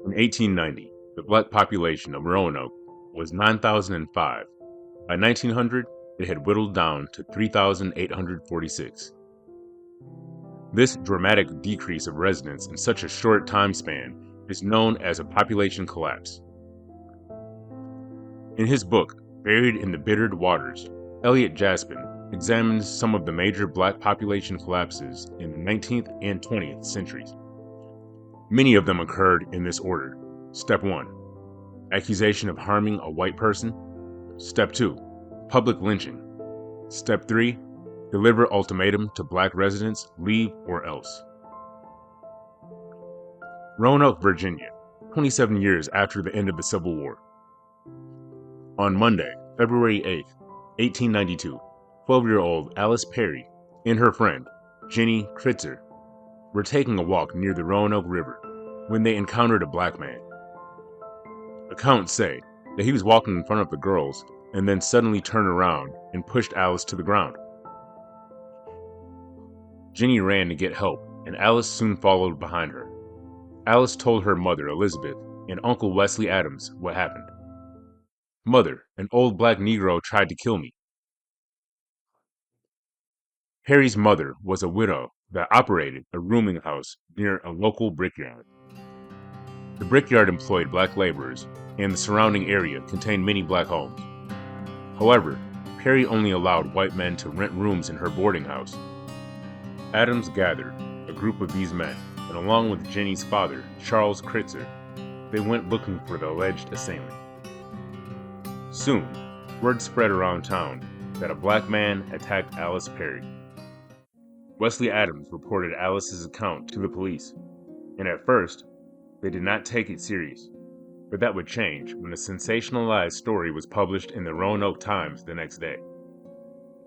In 1890, the black population of Roanoke was 9,005. By 1900, it had whittled down to 3,846. This dramatic decrease of residents in such a short time span is known as a population collapse. In his book, Buried in the Bittered Waters, Elliot Jaspin examines some of the major black population collapses in the 19th and 20th centuries. Many of them occurred in this order. Step 1. Accusation of harming a white person. Step 2. Public lynching. Step 3. Deliver ultimatum to black residents, leave or else. Roanoke, Virginia, 27 years after the end of the Civil War. On Monday, February 8, 1892, 12-year-old Alice Perry and her friend, Jenny Kritzer, were taking a walk near the Roanoke River when they encountered a black man. Accounts say that he was walking in front of the girls and then suddenly turned around and pushed Alice to the ground. Jenny ran to get help, and Alice soon followed behind her. Alice told her mother, Elizabeth, and Uncle Wesley Adams what happened. "Mother, an old black Negro tried to kill me." Perry's mother was a widow that operated a rooming house near a local brickyard. The brickyard employed black laborers, and the surrounding area contained many black homes. However, Perry only allowed white men to rent rooms in her boarding house. Adams gathered a group of these men, and along with Jenny's father, Charles Kritzer, they went looking for the alleged assailant. Soon, word spread around town that a black man attacked Alice Perry. Wesley Adams reported Alice's account to the police, and at first, they did not take it serious. But that would change when a sensationalized story was published in the Roanoke Times the next day.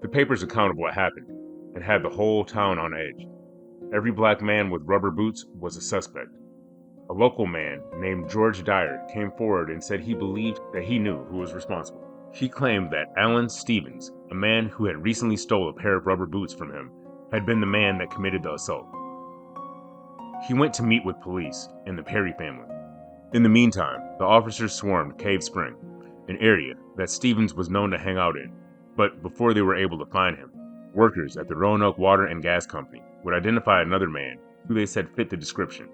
The paper's account of what happened and had the whole town on edge. Every black man with rubber boots was a suspect. A local man named George Dyer came forward and said he believed that he knew who was responsible. He claimed that Allen Stevens, a man who had recently stole a pair of rubber boots from him, had been the man that committed the assault. He went to meet with police and the Perry family. In the meantime, the officers swarmed Cave Spring, an area that Stevens was known to hang out in, but before they were able to find him, workers at the Roanoke Water and Gas Company would identify another man who they said fit the description.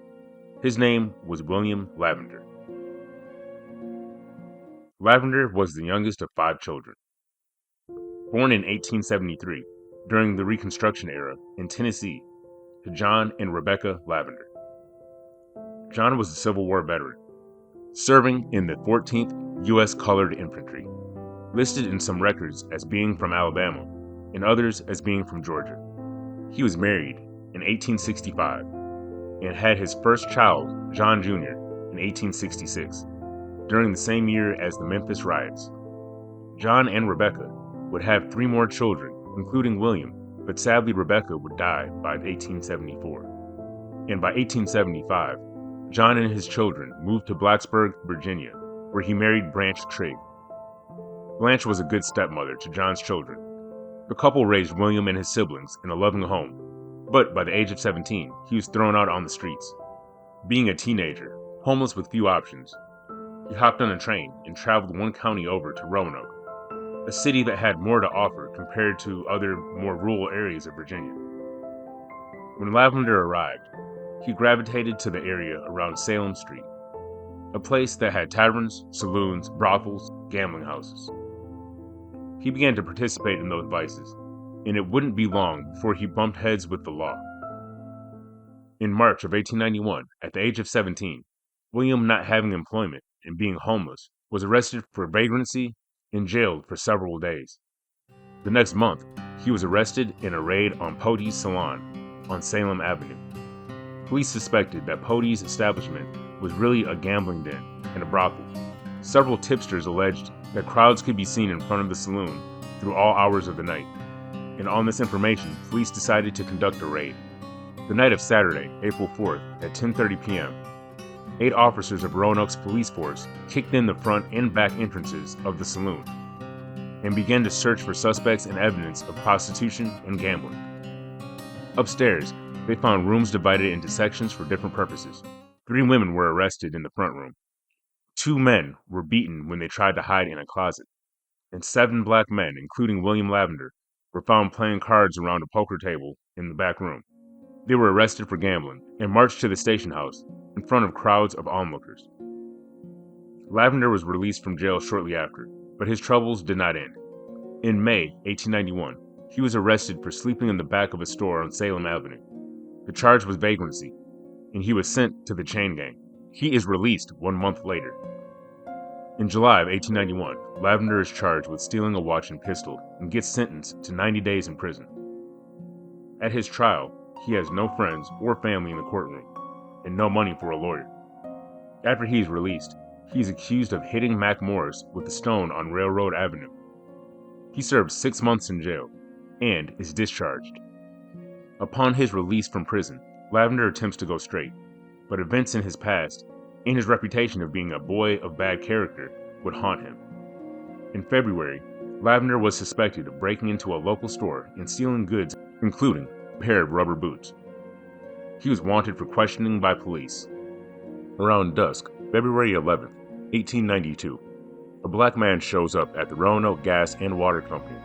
His name was William Lavender. Lavender was the youngest of 5 children. Born in 1873, during the Reconstruction era in Tennessee, to John and Rebecca Lavender. John was a Civil War veteran, serving in the 14th U.S. Colored Infantry, listed in some records as being from Alabama, and others as being from Georgia. He was married in 1865 and had his first child, John Jr., in 1866, during the same year as the Memphis riots. John and Rebecca would have 3 more children, including William, but sadly Rebecca would die by 1874. And by 1875, John and his children moved to Blacksburg, Virginia, where he married Blanche Trigg. Blanche was a good stepmother to John's children. The couple raised William and his siblings in a loving home, but by the age of 17, he was thrown out on the streets. Being a teenager, homeless with few options, he hopped on a train and traveled 1 county over to Roanoke, a city that had more to offer compared to other more rural areas of Virginia. When Lavender arrived, he gravitated to the area around Salem Street, a place that had taverns, saloons, brothels, gambling houses. He began to participate in those vices, and it wouldn't be long before he bumped heads with the law. In March of 1891, at the age of 17, William, not having employment and being homeless, was arrested for vagrancy and jailed for several days. The next month, he was arrested in a raid on Pote's Salon on Salem Avenue. Police suspected that Pote's establishment was really a gambling den and a brothel. Several tipsters alleged that crowds could be seen in front of the saloon through all hours of the night, and on this information, police decided to conduct a raid. The night of Saturday, April 4th, at 10:30 p.m., 8 officers of Roanoke's police force kicked in the front and back entrances of the saloon and began to search for suspects and evidence of prostitution and gambling. Upstairs, they found rooms divided into sections for different purposes. 3 women were arrested in the front room. 2 men were beaten when they tried to hide in a closet. And 7 black men, including William Lavender, were found playing cards around a poker table in the back room. They were arrested for gambling and marched to the station house in front of crowds of onlookers. Lavender was released from jail shortly after, but his troubles did not end. In May 1891, he was arrested for sleeping in the back of a store on Salem Avenue. The charge was vagrancy, and he was sent to the chain gang. He is released 1 month later. In July of 1891, Lavender is charged with stealing a watch and pistol and gets sentenced to 90 days in prison. At his trial, he has no friends or family in the courtroom, and no money for a lawyer. After he is released, he is accused of hitting Mac Morris with a stone on Railroad Avenue. He served 6 months in jail and is discharged. Upon his release from prison, Lavender attempts to go straight, but events in his past and his reputation of being a boy of bad character would haunt him. In February, Lavender was suspected of breaking into a local store and stealing goods, including a pair of rubber boots. He was wanted for questioning by police. Around dusk, February 11, 1892, a black man shows up at the Roanoke Gas and Water Company,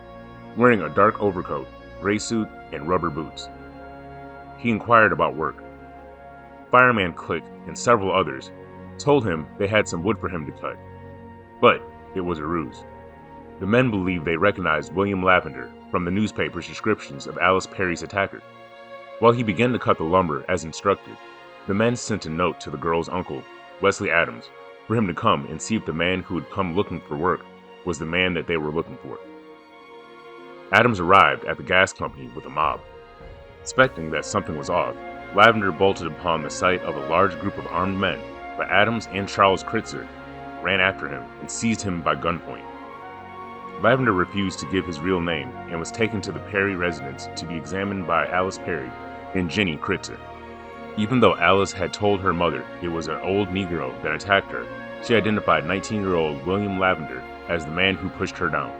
wearing a dark overcoat, gray suit, and rubber boots. He inquired about work. Fireman Click and several others told him they had some wood for him to cut, but it was a ruse. The men believed they recognized William Lavender from the newspaper's descriptions of Alice Perry's attacker. While he began to cut the lumber as instructed, the men sent a note to the girl's uncle, Wesley Adams, for him to come and see if the man who had come looking for work was the man that they were looking for. Adams arrived at the gas company with a mob. Suspecting that something was off, Lavender bolted upon the sight of a large group of armed men, but Adams and Charles Kritzer ran after him and seized him by gunpoint. Lavender refused to give his real name and was taken to the Perry residence to be examined by Alice Perry and Jenny Kritzer. Even though Alice had told her mother it was an old Negro that attacked her, she identified 19-year-old William Lavender as the man who pushed her down.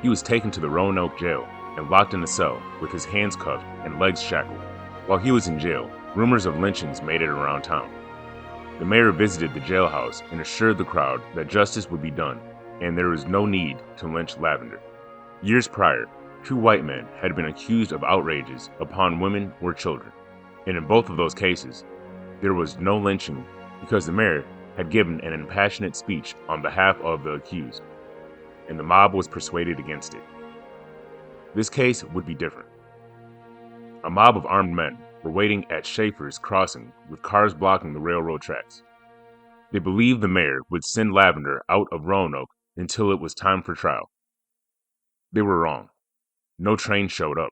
He was taken to the Roanoke jail and locked in a cell with his hands cuffed and legs shackled. While he was in jail, rumors of lynchings made it around town. The mayor visited the jailhouse and assured the crowd that justice would be done and there was no need to lynch Lavender. Years prior, 2 white men had been accused of outrages upon women or children, and in both of those cases, there was no lynching because the mayor had given an impassionate speech on behalf of the accused, and the mob was persuaded against it. This case would be different. A mob of armed men were waiting at Schaefer's Crossing with cars blocking the railroad tracks. They believed the mayor would send Lavender out of Roanoke until it was time for trial. They were wrong. No train showed up.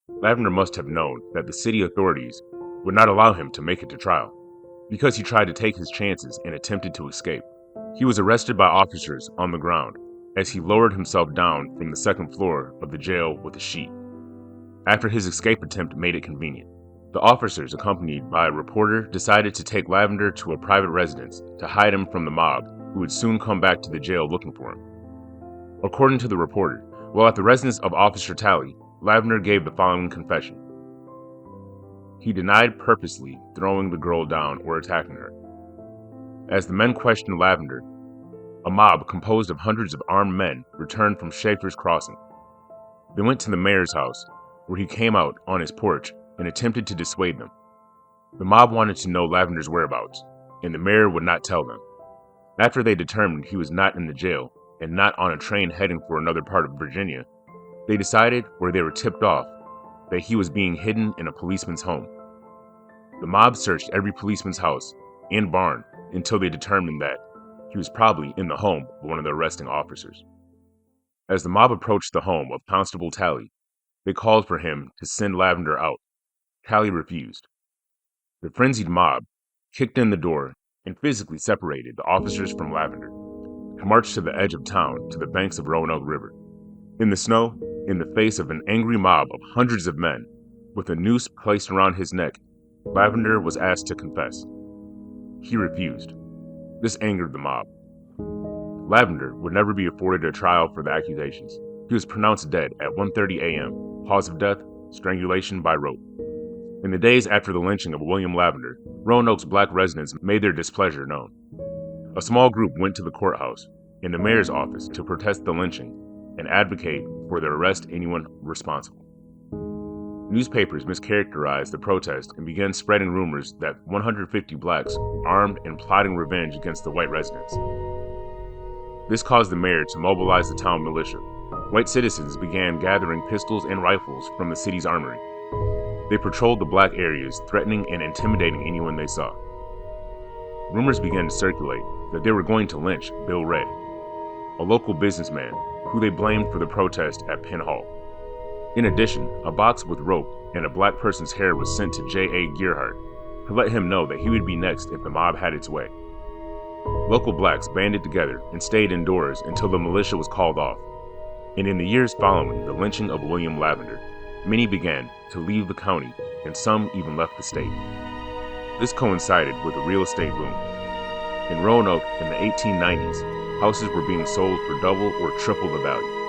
Lavender must have known that the city authorities would not allow him to make it to trial, because he tried to take his chances and attempted to escape. He was arrested by officers on the ground as he lowered himself down from the 2nd floor of the jail with a sheet. After his escape attempt made it convenient, the officers, accompanied by a reporter, decided to take Lavender to a private residence to hide him from the mob, who would soon come back to the jail looking for him. According to the reporter, while at the residence of Officer Talley, Lavender gave the following confession. He denied purposely throwing the girl down or attacking her. As the men questioned Lavender, a mob composed of hundreds of armed men returned from Schaefer's Crossing. They went to the mayor's house, where he came out on his porch and attempted to dissuade them. The mob wanted to know Lavender's whereabouts, and the mayor would not tell them. After they determined he was not in the jail and not on a train heading for another part of Virginia, they decided, or they were tipped off, that he was being hidden in a policeman's home. The mob searched every policeman's house and barn until they determined that he was probably in the home of one of the arresting officers. As the mob approached the home of Constable Talley, they called for him to send Lavender out. Talley refused. The frenzied mob kicked in the door and physically separated the officers from Lavender, to march to the edge of town to the banks of Roanoke River. In the snow, in the face of an angry mob of hundreds of men, with a noose placed around his neck, Lavender was asked to confess. He refused. This angered the mob. Lavender would never be afforded a trial for the accusations. He was pronounced dead at 1:30 a.m., cause of death, strangulation by rope. In the days after the lynching of William Lavender, Roanoke's black residents made their displeasure known. A small group went to the courthouse and the mayor's office to protest the lynching and advocate for the arrest of anyone responsible. Newspapers mischaracterized the protest and began spreading rumors that 150 blacks were armed and plotting revenge against the white residents. This caused the mayor to mobilize the town militia. White citizens began gathering pistols and rifles from the city's armory. They patrolled the black areas, threatening and intimidating anyone they saw. Rumors began to circulate that they were going to lynch Bill Ray, a local businessman who they blamed for the protest at Penn Hall. In addition, a box with rope and a black person's hair was sent to J.A. Gearhart to let him know that he would be next if the mob had its way. Local blacks banded together and stayed indoors until the militia was called off. And in the years following the lynching of William Lavender, many began to leave the county and some even left the state. This coincided with a real estate boom. In Roanoke in the 1890s, houses were being sold for double or triple the value.